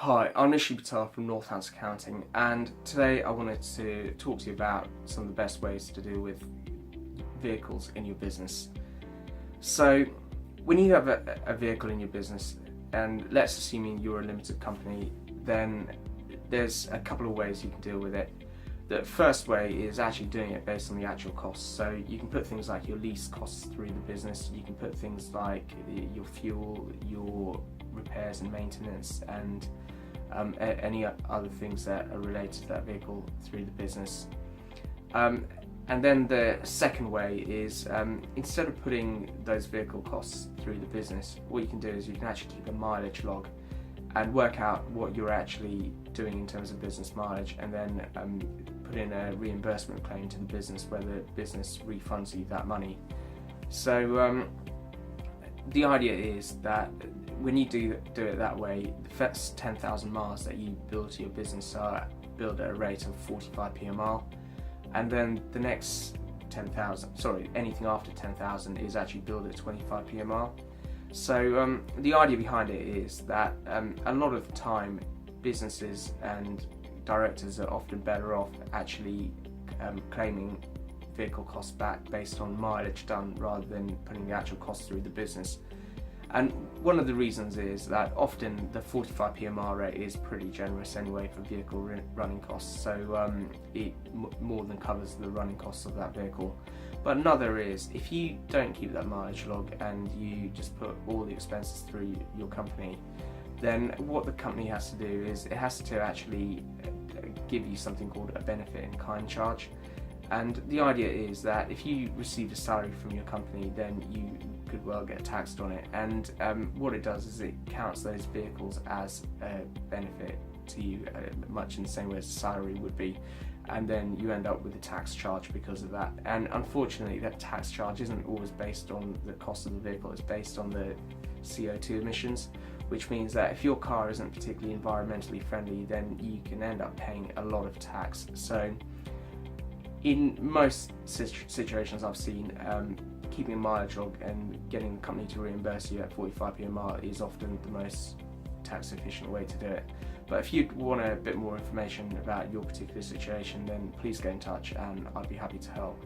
Hi, I'm Nishi Patel from Northhouse Accounting, and today I wanted to talk to you about some of the best ways to deal with vehicles in your business. So, when you have a vehicle in your business, and let's assume you're a limited company, then there's a couple of ways you can deal with it. The first way is actually doing it based on the actual costs. So you can put things like your lease costs through the business, you can put things like your fuel, your repairs and maintenance, and any other things that are related to that vehicle through the business. And then the second way is instead of putting those vehicle costs through the business, what you can do is you can actually keep a mileage log and work out what you're actually doing in terms of business mileage, and then put in a reimbursement claim to the business where the business refunds you that money. So the idea is that when you do it that way, the first 10,000 miles that you build to your business are billed at a rate of 45p a mile, and then the next 10,000, anything after 10,000 is actually billed at 25p a mile. So the idea behind it is that a lot of the time businesses and directors are often better off actually claiming vehicle costs back based on mileage done rather than putting the actual cost through the business. And one of the reasons is that often the 45p a mile rate is pretty generous anyway for vehicle running costs, so it more than covers the running costs of that vehicle. But another is, if you don't keep that mileage log and you just put all the expenses through your company, then what the company has to do is it has to actually give you something called a benefit in kind charge. And the idea is that if you receive a salary from your company, then you could well get taxed on it. And what it does is it counts those vehicles as a benefit to you, much in the same way as a salary would be. And then you end up with a tax charge because of that. And unfortunately, that tax charge isn't always based on the cost of the vehicle, it's based on the CO2 emissions, which means that if your car isn't particularly environmentally friendly, then you can end up paying a lot of tax. So in most situations I've seen, keeping a mileage log and getting the company to reimburse you at 45p a mile is often the most tax efficient way to do it. But if you want a bit more information about your particular situation, then please get in touch and I'd be happy to help.